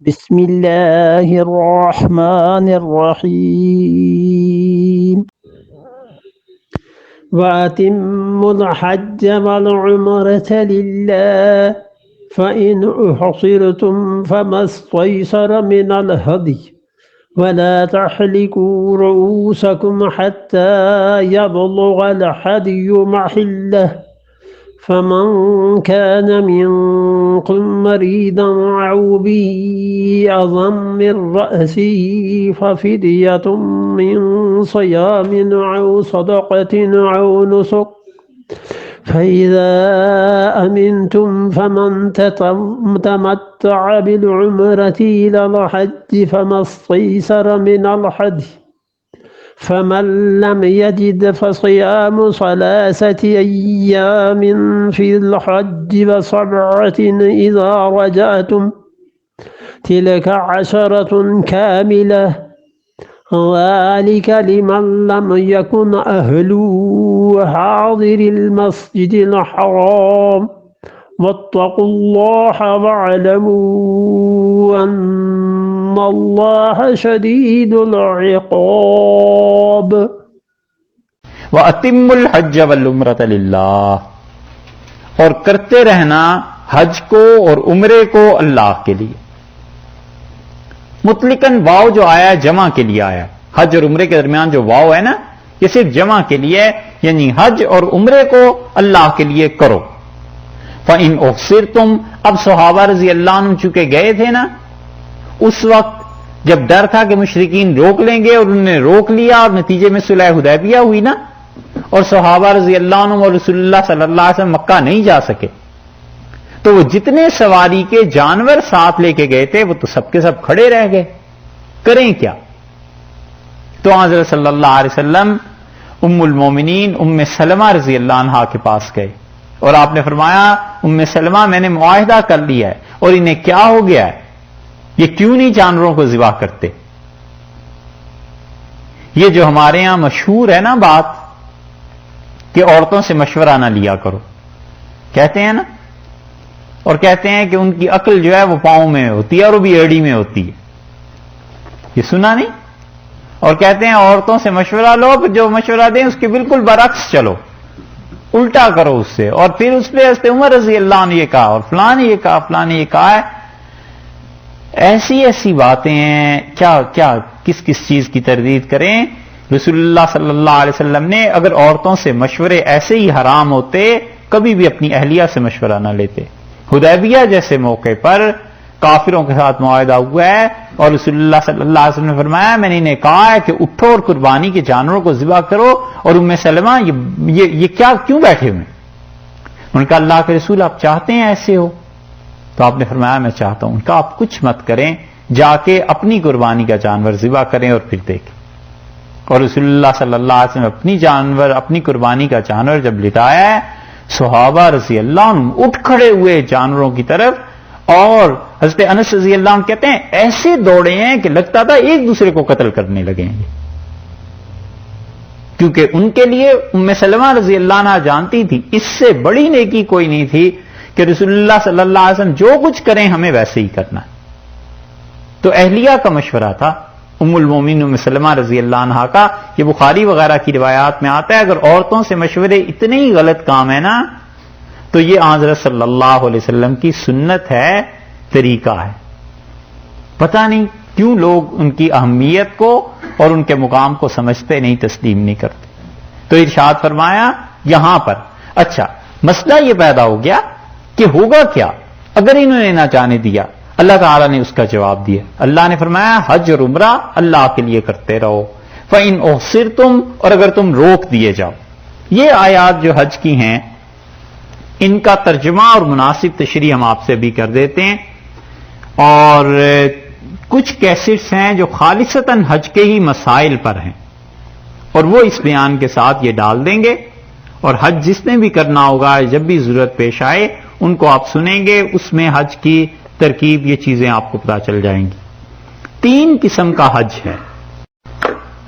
بسم الله الرحمن الرحيم وأتموا الحج والعمرة لله فإن أحصرتم فما استيسر من الهدي ولا تحلقوا رؤوسكم حتى يبلغ الهدي محله فمن كان منكم مريضا أو به أذى من رأسه ففدية من صيام أو صدقة أو نسك فإذا أمنتم فمن تمتع بالعمرة إلى الحج فما استيسر من الهدي فمن لم يجد فصيام 3 أيام في الحج و7 إذا رجعتم تلك 10 كاملة ذلك لمن لم يكن أهله حاضر المسجد الحرام واتقوا الله واعلموا أن الله شديد العقاب وَأَتِمُّ الْحَجَّ وَالْعُمْرَةَ لِلَّهِ، اور کرتے رہنا حج کو اور عمرے کو اللہ کے لیے. مطلقاً واو جو آیا جمع کے لیے آیا. حج اور عمرے کے درمیان جو واو ہے نا، یہ صرف جمع کے لیے، یعنی حج اور عمرے کو اللہ کے لیے کرو. فَإِنْ أُحْصِرْتُمْ، اب صحابہ رضی اللہ عنہ چونکہ گئے تھے نا، اس وقت جب ڈر تھا کہ مشرکین روک لیں گے، اور انہوں نے روک لیا، اور نتیجے میں صلح حدیبیہ ہوئی نا، اور صحابہ رضی اللہ عنہ اور رسول اللہ صلی اللہ علیہ وسلم مکہ نہیں جا سکے، تو وہ جتنے سواری کے جانور ساتھ لے کے گئے تھے وہ تو سب کے سب کھڑے رہ گئے. کریں کیا؟ تو حضرت صلی اللہ علیہ وسلم ام المومنین ام سلمہ رضی اللہ عنہا کے پاس گئے، اور آپ نے فرمایا ام سلمہ میں نے معاہدہ کر لیا ہے، اور انہیں کیا ہو گیا ہے، یہ کیوں نہیں جانوروں کو ذبح کرتے؟ یہ جو ہمارے ہاں مشہور ہے نا بات کہ عورتوں سے مشورہ نہ لیا کرو، کہتے ہیں نا، اور کہتے ہیں کہ ان کی عقل جو ہے وہ پاؤں میں ہوتی ہے اور وہ بھی ایڑی میں ہوتی ہے. یہ سنا نہیں؟ اور کہتے ہیں عورتوں سے مشورہ لو، جو مشورہ دیں اس کے بالکل برعکس چلو، الٹا کرو اس سے. اور پھر اس پہ حضرت عمر رضی اللہ عنہ یہ کہا، اور فلاں نے یہ کہا، فلاں نے یہ کہا ہے. ایسی ایسی باتیں ہیں، کیا کس چیز کی تردید کریں. رسول اللہ صلی اللہ علیہ وسلم نے اگر عورتوں سے مشورے ایسے ہی حرام ہوتے، کبھی بھی اپنی اہلیہ سے مشورہ نہ لیتے. حدیبیہ جیسے موقع پر کافروں کے ساتھ معاہدہ ہوا ہے، اور رسول اللہ صلی اللہ علیہ وسلم نے فرمایا میں نے انہیں کہا ہے کہ اٹھو اور قربانی کے جانوروں کو ذبح کرو، اور ام سلمہ یہ کیوں بیٹھے ہوئے؟ ان کا اللہ کے رسول آپ چاہتے ہیں ایسے ہو؟ تو آپ نے فرمایا میں چاہتا ہوں. ان کا آپ کچھ مت کریں، جا کے اپنی قربانی کا جانور ذبح کریں اور پھر دیکھیں. اور رسول اللہ صلی اللہ علیہ وسلم اپنی قربانی کا جانور جب لٹایا ہے، صحابہ رضی اللہ عنہ اٹھ کھڑے ہوئے جانوروں کی طرف، اور حضرت انس رضی اللہ عنہ کہتے ہیں ایسے دوڑے ہیں کہ لگتا تھا ایک دوسرے کو قتل کرنے لگے ہیں، کیونکہ ان کے لیے ام سلمہ رضی اللہ عنہ جانتی تھی اس سے بڑی نیکی کوئی نہیں تھی کہ رسول اللہ صلی اللہ علیہ وسلم جو کچھ کریں ہمیں ویسے ہی کرنا ہے. تو اہلیہ کا مشورہ تھا ام المومنین ام سلمہ رضی اللہ عنہا کا. یہ بخاری وغیرہ کی روایات میں آتا ہے اگر عورتوں سے مشورے اتنے ہی غلط کام ہے نا، تو یہ حضرت صلی اللہ علیہ وسلم کی سنت ہے، طریقہ ہے. پتہ نہیں کیوں لوگ ان کی اہمیت کو اور ان کے مقام کو سمجھتے نہیں، تسلیم نہیں کرتے. تو ارشاد فرمایا یہاں پر اچھا مسئلہ یہ پیدا ہو گیا کہ ہوگا کیا اگر انہوں نے نہ جانے دیا. اللہ تعالیٰ نے اس کا جواب دیا. اللہ نے فرمایا حج اور عمرہ اللہ کے لیے کرتے رہو. فَإِنْ أُحْصِرْتُمْ، اور اگر تم روک دیے جاؤ. یہ آیات جو حج کی ہیں ان کا ترجمہ اور مناسب تشریح ہم آپ سے بھی کر دیتے ہیں، اور کچھ کیسٹس ہیں جو خالصتاً حج کے ہی مسائل پر ہیں، اور وہ اس بیان کے ساتھ یہ ڈال دیں گے. اور حج جس نے بھی کرنا ہوگا جب بھی ضرورت پیش آئے ان کو آپ سنیں گے، اس میں حج کی ترکیب یہ چیزیں آپ کو پتہ چل جائیں گی. 3 قسم کا حج ہے،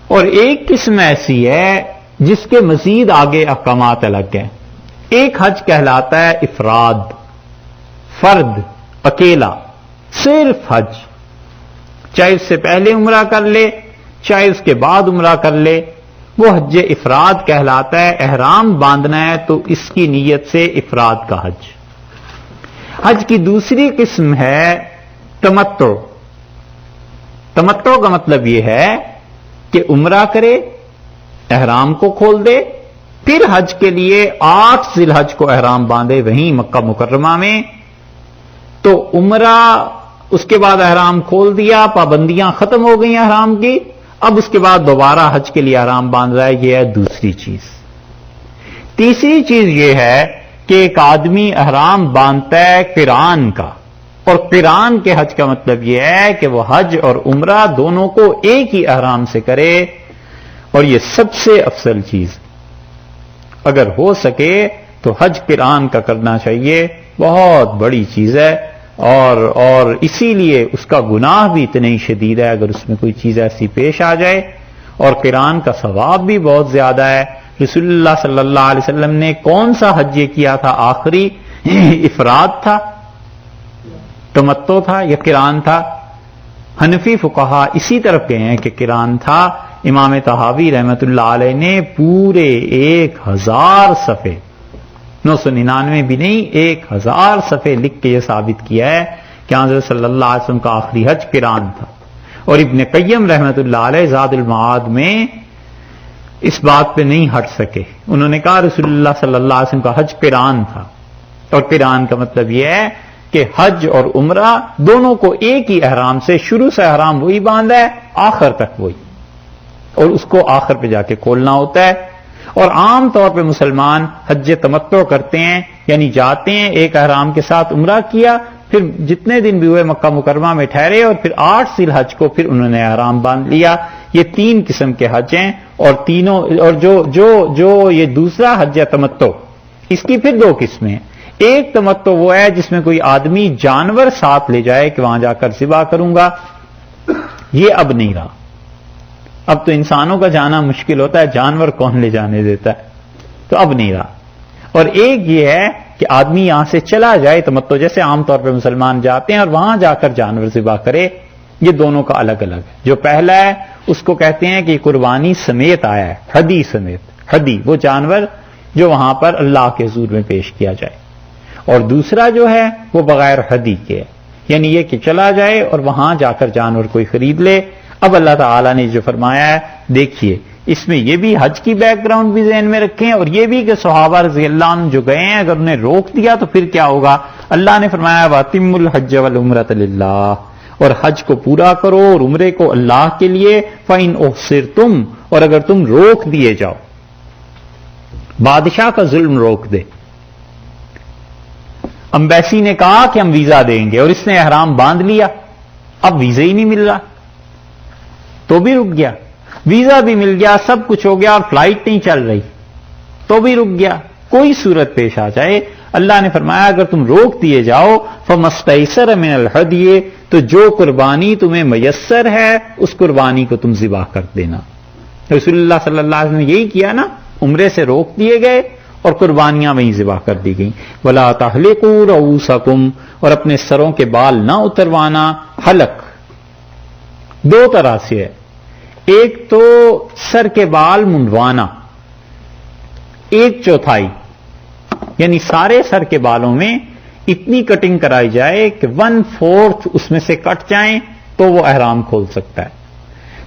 اور ایک قسم ایسی ہے جس کے مزید آگے احکامات الگ ہیں. ایک حج کہلاتا ہے افراد، فرد، اکیلا، صرف حج. چاہے اس سے پہلے عمرہ کر لے چاہے اس کے بعد عمرہ کر لے، وہ حج افراد کہلاتا ہے۔ احرام باندھنا ہے تو اس کی نیت سے افراد کا حج۔ حج کی دوسری قسم ہے تمتع۔ تمتع کا مطلب یہ ہے کہ عمرہ کرے، احرام کو کھول دے، پھر حج کے لیے 8 ذی الحج کو احرام باندھے وہیں مکہ مکرمہ میں، تو عمرہ اس کے بعد احرام کھول دیا، پابندیاں ختم ہو گئی احرام کی، اب اس کے بعد دوبارہ حج کے لیے احرام باندھ رہا ہے، یہ ہے دوسری چیز۔ تیسری چیز یہ ہے کہ ایک آدمی احرام باندھتا ہے قران کا، اور قران کے حج کا مطلب یہ ہے کہ وہ حج اور عمرہ دونوں کو ایک ہی احرام سے کرے، اور یہ سب سے افضل چیز اگر ہو سکے تو حج قران کا کرنا چاہیے، بہت بڑی چیز ہے، اور اسی لیے اس کا گناہ بھی اتنا ہی شدید ہے اگر اس میں کوئی چیز ایسی پیش آ جائے، اور قران کا ثواب بھی بہت زیادہ ہے۔ رسول اللہ صلی اللہ علیہ وسلم نے کون سا حج یہ کیا تھا آخری؟ افراد تھا، تمتع تھا یا قران تھا؟ حنفی فقہا اسی طرف گئے ہیں کہ قران تھا۔ امام طحاوی رحمت اللہ علیہ نے پورے 1000 صفحے، 999 بھی نہیں، 1000 صفحے لکھ کے یہ ثابت کیا ہے کہ حضرت صلی اللہ علیہ وسلم کا آخری حج قران تھا۔ اور ابن قیم رحمت اللہ علیہ زاد المعاد میں اس بات پہ نہیں ہٹ سکے، انہوں نے کہا رسول اللہ صلی اللہ علیہ وسلم کا حج قران تھا، اور قران کا مطلب یہ ہے کہ حج اور عمرہ دونوں کو ایک ہی احرام سے، شروع سے احرام وہی باندھا ہے، آخر تک وہی، اور اس کو آخر پہ جا کے کھولنا ہوتا ہے۔ اور عام طور پہ مسلمان حج تمتع کرتے ہیں، یعنی جاتے ہیں ایک احرام کے ساتھ عمرہ کیا، پھر جتنے دن بھی ہوئے مکہ مکرمہ میں ٹھہرے، اور پھر 8 ذی الحج کو پھر انہوں نے احرام باندھ لیا۔ یہ 3 قسم کے حج ہیں، اور تینوں، اور جو یہ دوسرا حج ہے تمتع، اس کی پھر 2 قسمیں ہیں۔ ایک تمتع وہ ہے جس میں کوئی آدمی جانور ساتھ لے جائے کہ وہاں جا کر ذبح کروں گا، یہ اب نہیں رہا۔ اب تو انسانوں کا جانا مشکل ہوتا ہے، جانور کون لے جانے دیتا ہے، تو اب نہیں رہا۔ اور ایک یہ ہے کہ آدمی یہاں سے چلا جائے تمتع، جیسے عام طور پہ مسلمان جاتے ہیں اور وہاں جا کر جانور ذبح کرے، یہ دونوں کا الگ الگ ہے۔ جو پہلا ہے اس کو کہتے ہیں کہ قربانی سمیت آیا ہے، ہدی سمیت، ہدی وہ جانور جو وہاں پر اللہ کے حضور میں پیش کیا جائے، اور دوسرا جو ہے وہ بغیر ہدی کے ہے، یعنی یہ کہ چلا جائے اور وہاں جا کر جانور کوئی خرید لے۔ اب اللہ تعالیٰ نے جو فرمایا ہے، دیکھیے اس میں یہ بھی حج کی بیک گراؤنڈ بھی ذہن میں رکھیں، اور یہ بھی کہ صحابہ رضی اللہ عنہ جو گئے ہیں اگر انہیں روک دیا تو پھر کیا ہوگا۔ اللہ نے فرمایا وَأَتِمُّوا الْحَجَّ وَالْعُمْرَةَ لِلَّهِ، اور حج کو پورا کرو اور عمرے کو اللہ کے لیے، فَإِنْ أُحْصِرْتُمْ، اور اگر تم روک دیے جاؤ، بادشاہ کا ظلم روک دے، امبیسی نے کہا کہ ہم ویزا دیں گے اور اس نے احرام باندھ لیا، اب ویزا ہی نہیں مل رہا، تو بھی رک گیا، ویزا بھی مل گیا، سب کچھ ہو گیا اور فلائٹ نہیں چل رہی، تو بھی رک گیا، کوئی صورت پیش آ جائے، اللہ نے فرمایا اگر تم روک دیے جاؤ فَمَسْتَيْسَرَ مِنَ الْهَدْيِ، تو جو قربانی تمہیں میسر ہے اس قربانی کو تم ذبح کر دینا۔ رسول اللہ صلی اللہ علیہ وسلم نے یہی کیا نا، عمرے سے روک دیے گئے اور قربانیاں وہیں ذبح کر دی گئیں۔ وَلَا تَحْلِقُوا رُؤُوسَكُمْ، اور اپنے سروں کے بال نہ اتروانا۔ حلق 2 طرح سے ہے، ایک تو سر کے بال منڈوانا 1/4، یعنی سارے سر کے بالوں میں اتنی کٹنگ کرائی جائے کہ 1/4 اس میں سے کٹ جائیں تو وہ احرام کھول سکتا ہے۔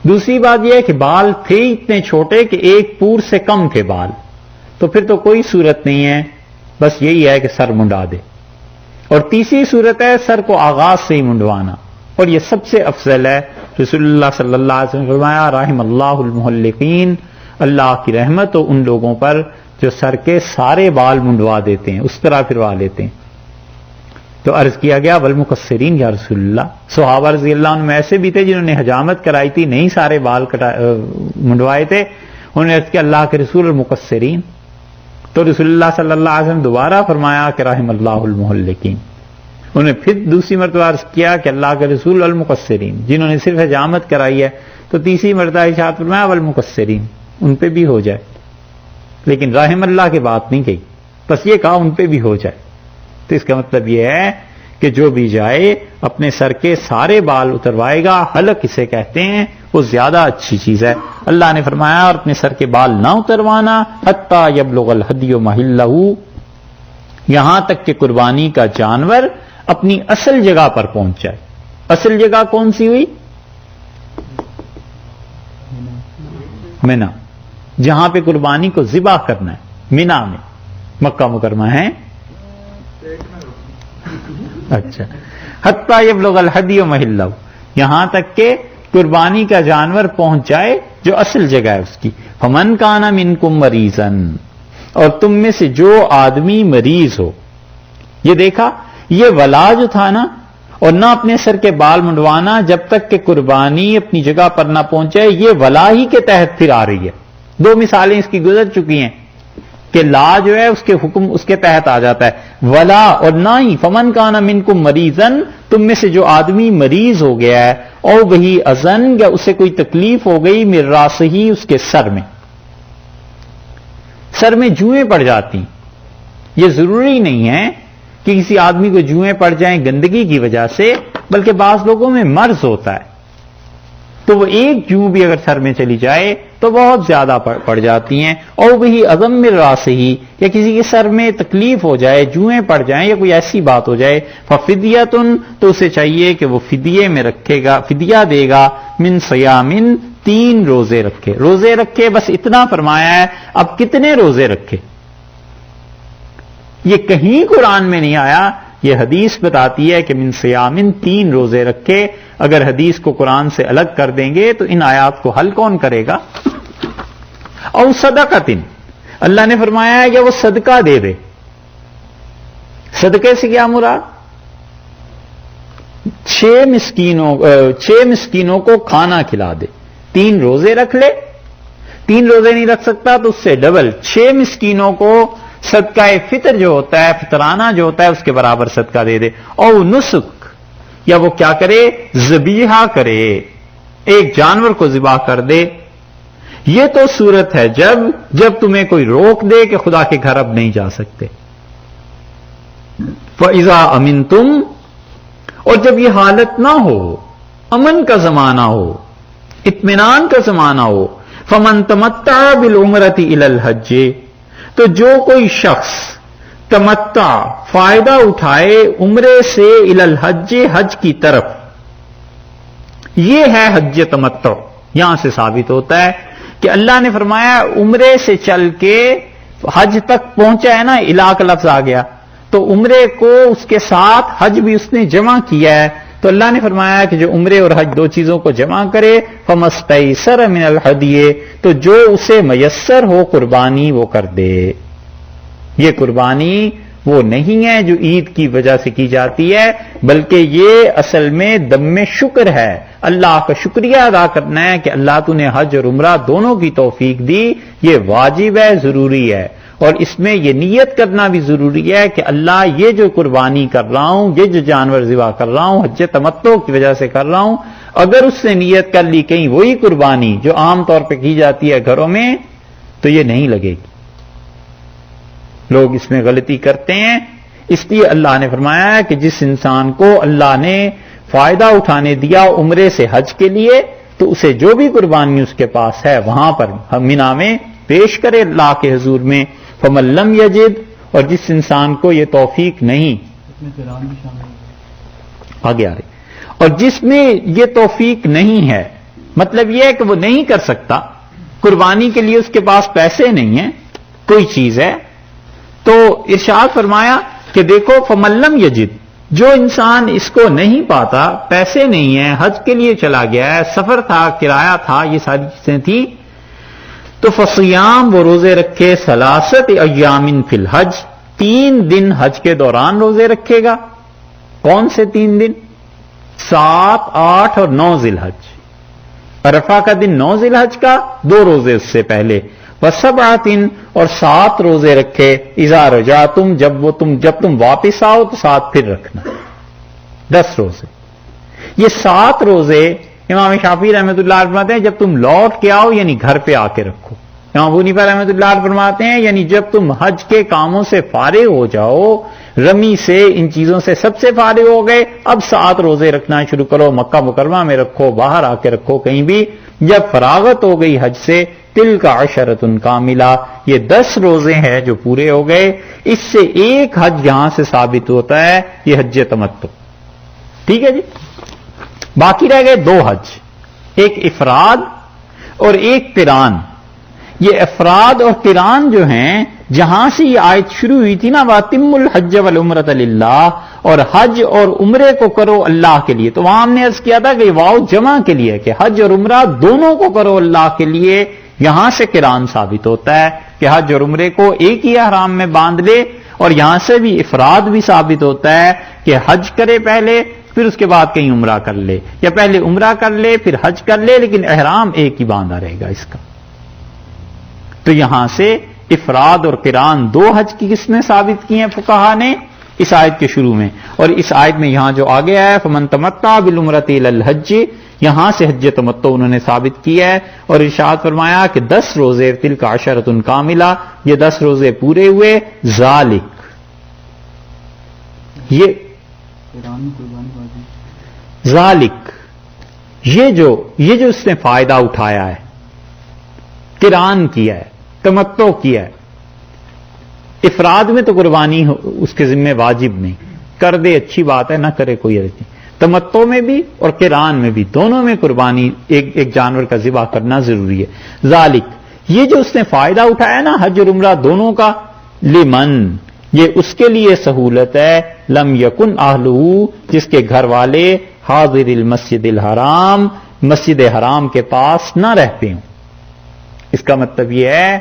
دوسری بات یہ ہے کہ بال تھے اتنے چھوٹے کہ 1 پور سے کم تھے بال، تو پھر تو کوئی صورت نہیں ہے، بس یہی ہے کہ سر منڈا دے۔ اور تیسری صورت ہے سر کو آغاز سے ہی منڈوانا، اور یہ سب سے افضل ہے۔ رسول اللہ صلی اللہ علیہ وسلم نے فرمایا رحم اللہ المحلقین، اللہ کی رحمت ہو ان لوگوں پر جو سر کے سارے بال منڈوا دیتے ہیں، اس طرح پھروا لیتے ہیں۔ تو عرض کیا گیا والمقصرین یا رسول اللہ، صحابہ رضی اللہ عنہ میں ایسے بھی تھے جنہوں نے حجامت کرائی تھی، نہیں سارے بال منڈوائے تھے، انہوں نے عرض کیا اللہ کے رسول المقصرین، تو رسول اللہ صلی اللہ علیہ وسلم دوبارہ فرمایا کہ رحم اللہ المحلقین۔ انہوں نے پھر دوسری مرتبہ عرض کیا کہ اللہ کے رسول المقصرین، جنہوں نے صرف حجامت کرائی ہے، تو تیسری مرتبہ ارشاد فرمایا والمقصرین، ان پہ بھی ہو جائے، لیکن رحم اللہ کی بات نہیں کہی، بس یہ کہا ان پہ بھی ہو جائے۔ تو اس کا مطلب یہ ہے کہ جو بھی جائے اپنے سر کے سارے بال اتروائے گا، حلق اسے کہتے ہیں، وہ زیادہ اچھی چیز ہے۔ اللہ نے فرمایا اور اپنے سر کے بال نہ اتروانا حتی یبلغ الہدی محلہ، یہاں تک کہ قربانی کا جانور اپنی اصل جگہ پر پہنچ جائے۔ اصل جگہ کون سی ہوئی؟ منا، جہاں پہ قربانی کو ذبح کرنا ہے، منا میں، مکہ مکرمہ ہے۔ اچھا، حتی یبلغ الہدی محلہ، یہاں تک کہ قربانی کا جانور پہنچ جائے جو اصل جگہ ہے اس کی۔ فمن کان منکم مریضا، اور تم میں سے جو آدمی مریض ہو، یہ دیکھا یہ ولا جو تھا نا، اور نہ اپنے سر کے بال منڈوانا جب تک کہ قربانی اپنی جگہ پر نہ پہنچے، یہ ولا ہی کے تحت پھر آ رہی ہے۔ دو مثالیں اس کی گزر چکی ہیں کہ لا جو ہے اس کے حکم اس کے تحت آ جاتا ہے، ولا اور نہ ہی فمن کان منکم مریضا، تم میں سے جو آدمی مریض ہو گیا ہے، او بہی اذن، یا اسے کوئی تکلیف ہو گئی، من راسہ، اس کے سر میں جوئیں پڑ جاتی۔ یہ ضروری نہیں ہے کہ کسی آدمی کو جوئیں پڑ جائیں گندگی کی وجہ سے، بلکہ بعض لوگوں میں مرض ہوتا ہے، تو وہ ایک جو بھی اگر سر میں چلی جائے تو بہت زیادہ پڑ جاتی ہیں۔ اور وہی عظم من راسہ، یا کسی کے سر میں تکلیف ہو جائے، جوئیں پڑ جائیں یا کوئی ایسی بات ہو جائے، ففدیۃ، تو اسے چاہیے کہ وہ فدیے میں رکھے گا، فدیہ دے گا، من صیامن، 3 روزے رکھے۔ روزے رکھے بس اتنا فرمایا ہے، اب کتنے روزے رکھے یہ کہیں قرآن میں نہیں آیا، یہ حدیث بتاتی ہے کہ من صیامن 3 روزے رکھے۔ اگر حدیث کو قرآن سے الگ کر دیں گے تو ان آیات کو حل کون کرے گا؟ او صدقۃ، اللہ نے فرمایا ہے کہ وہ صدقہ دے دے۔ صدقے سے کیا مراد؟ 6 مسکینوں کو کھانا کھلا دے، 3 روزے رکھ لے، 3 روزے نہیں رکھ سکتا تو اس سے ڈبل 6 مسکینوں کو صدقہ فطر جو ہوتا ہے، فطرانہ جو ہوتا ہے، اس کے برابر صدقہ دے دے۔ او نسک، یا وہ کیا کرے؟ ذبیحہ کرے، ایک جانور کو ذبح کر دے۔ یہ تو صورت ہے جب تمہیں کوئی روک دے کہ خدا کے گھر اب نہیں جا سکتے۔ فَإِذَا أَمِنْتُمْ، اور جب یہ حالت نہ ہو، امن کا زمانہ ہو، اطمینان کا زمانہ ہو، فَمَن تَمَتَّعَ بِالْعُمْرَةِ إِلَى الْحَجِّ، تو جو کوئی شخص تمتع، فائدہ اٹھائے عمرے سے، الی الحج، حج کی طرف، یہ ہے حج تمتع۔ یہاں سے ثابت ہوتا ہے کہ اللہ نے فرمایا عمرے سے چل کے حج تک پہنچا ہے نا، الا کا لفظ آ گیا، تو عمرے کو اس کے ساتھ حج بھی اس نے جمع کیا ہے، تو اللہ نے فرمایا کہ جو عمرے اور حج 2 چیزوں کو جمع کرے، فَمَسْتَيْسَرَ مِنَ الْهَدْيِ، تو جو اسے میسر ہو قربانی وہ کر دے۔ یہ قربانی وہ نہیں ہے جو عید کی وجہ سے کی جاتی ہے، بلکہ یہ اصل میں دم شکر ہے، اللہ کا شکریہ ادا کرنا ہے کہ اللہ تو نے حج اور عمرہ دونوں کی توفیق دی۔ یہ واجب ہے، ضروری ہے، اور اس میں یہ نیت کرنا بھی ضروری ہے کہ اللہ یہ جو قربانی کر رہا ہوں، یہ جو جانور ذبح کر رہا ہوں، حج تمتع کی وجہ سے کر رہا ہوں، اگر اس نے نیت کر لی کہیں وہی قربانی جو عام طور پہ کی جاتی ہے گھروں میں، تو یہ نہیں لگے گی۔ لوگ اس میں غلطی کرتے ہیں، اس لیے اللہ نے فرمایا ہے کہ جس انسان کو اللہ نے فائدہ اٹھانے دیا عمرے سے حج کے لیے، تو اسے جو بھی قربانی اس کے پاس ہے وہاں پر منا میں پیش کرے اللہ کے حضور میں۔ فمن لم یجد، اور جس انسان کو یہ توفیق نہیں، آگے آ رہی، اور جس میں یہ توفیق نہیں ہے، مطلب یہ ہے کہ وہ نہیں کر سکتا، قربانی کے لیے اس کے پاس پیسے نہیں ہیں، کوئی چیز ہے، تو ارشاد فرمایا کہ دیکھو فمن لم یجد، جو انسان اس کو نہیں پاتا، پیسے نہیں ہیں، حج کے لیے چلا گیا ہے، سفر تھا، کرایہ تھا، یہ ساری چیزیں تھیں، تو فصیام، وہ روزے رکھے، 3 ایام فی الحج، 3 دن حج کے دوران روزے رکھے گا۔ کون سے 3 دن؟ 7، 8 اور 9 ذی الحج۔ عرفہ کا دن 9 ذی الحج کا، 2 روزے اس سے پہلے، وسبعۃ، اور 7 روزے رکھے، اذا رجعتم، جب تم واپس آؤ تو 7 پھر رکھنا، 10 روزے۔ یہ 7 روزے امام شافعی رحمۃ اللہ فرماتے ہیں جب تم لوٹ کے آؤ، یعنی گھر پہ آ کے رکھو، امام ابو حنیفہ رحمۃ اللہ علیہ فرماتے ہیں یعنی جب تم حج کے کاموں سے فارغ ہو جاؤ، رمی سے، ان چیزوں سے سب سے فارغ ہو گئے، اب 7 روزے رکھنا شروع کرو، مکہ مکرمہ میں رکھو، باہر آ کے رکھو کہیں بھی، جب فراغت ہو گئی حج سے، تل کا عشرۃ کاملہ، یہ 10 روزے ہیں جو پورے ہو گئے، اس سے ایک حج یہاں سے ثابت ہوتا ہے، یہ حج تمتع، ٹھیک ہے جی۔ باقی رہ گئے 2 حج، ایک افراد اور ایک قران۔ یہ افراد اور قران جو ہیں، جہاں سے یہ آیت شروع ہوئی تھی نا، وَأَتِمُّ الْحَجَّ وَالْعُمْرَةَ لِلَّهِ، اور حج اور عمرے کو کرو اللہ کے لیے، تو وہاں ہم نے عرض کیا تھا کہ واو جمع کے لیے کہ حج اور عمرہ دونوں کو کرو اللہ کے لیے، یہاں سے قران ثابت ہوتا ہے کہ حج اور عمرے کو ایک ہی احرام میں باندھ لے، اور یہاں سے بھی افراد بھی ثابت ہوتا ہے کہ حج کرے پہلے، پھر اس کے بعد کہیں عمرہ کر لے، یا پہلے عمرہ کر لے پھر حج کر لے، لیکن احرام ایک ہی باندھا رہے گا اس کا۔ تو یہاں سے افراد اور قران 2 حج کی کس نے ثابت کی ہیں فقہا نے؟ اس آیت کے شروع میں، اور اس آیت میں یہاں جو آگے آیا ہے فمن تمتع بالعمرۃ الی الحج، یہاں سے حج تمتع انہوں نے ثابت کیا ہے، اور ارشاد فرمایا کہ 10 روزے، تلک عشرۃ کاملہ، یہ 10 روزے پورے ہوئے، ذالک، ذالک، یہ جو اس نے فائدہ اٹھایا ہے، قران کیا ہے، تمتع کیا ہے، افراد میں تو قربانی اس کے ذمہ واجب نہیں، کر دے اچھی بات ہے، نہ کرے کوئی حرج نہیں، تمتع میں بھی اور قران میں بھی، دونوں میں قربانی ایک جانور کا ذبح کرنا ضروری ہے۔ ذالک، یہ جو اس نے فائدہ اٹھایا نا حج اور عمرہ دونوں کا، لمن، یہ اس کے لیے سہولت ہے، لم یکن اہلہ، جس کے گھر والے حاضر المسجد الحرام، مسجد حرام کے پاس نہ رہتے ہوں۔ اس کا مطلب یہ ہے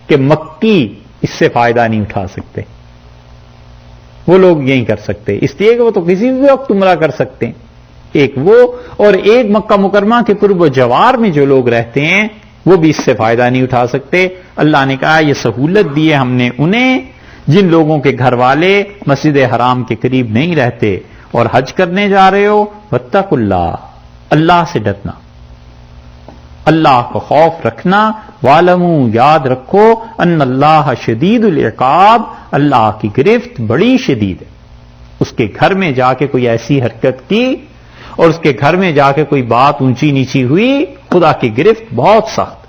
کہ مکی اس سے فائدہ نہیں اٹھا سکتے، وہ لوگ یہی کر سکتے، اس لیے کہ وہ تو کسی بھی وقت عمرہ کر سکتے ہیں، ایک وہ، اور ایک مکہ مکرمہ کے قرب و جوار میں جو لوگ رہتے ہیں وہ بھی اس سے فائدہ نہیں اٹھا سکتے۔ اللہ نے کہا یہ سہولت دی ہے ہم نے انہیں جن لوگوں کے گھر والے مسجد حرام کے قریب نہیں رہتے اور حج کرنے جا رہے ہو، واتقوا اللہ، اللہ سے ڈرنا، اللہ کو خوف رکھنا، وَاعْلَمُوا، یاد رکھو، ان اللہ شدید العقاب، اللہ کی گرفت بڑی شدید ہے۔ اس کے گھر میں جا کے کوئی ایسی حرکت کی اور اس کے گھر میں جا کے کوئی بات اونچی نیچی ہوئی، خدا کی گرفت بہت سخت۔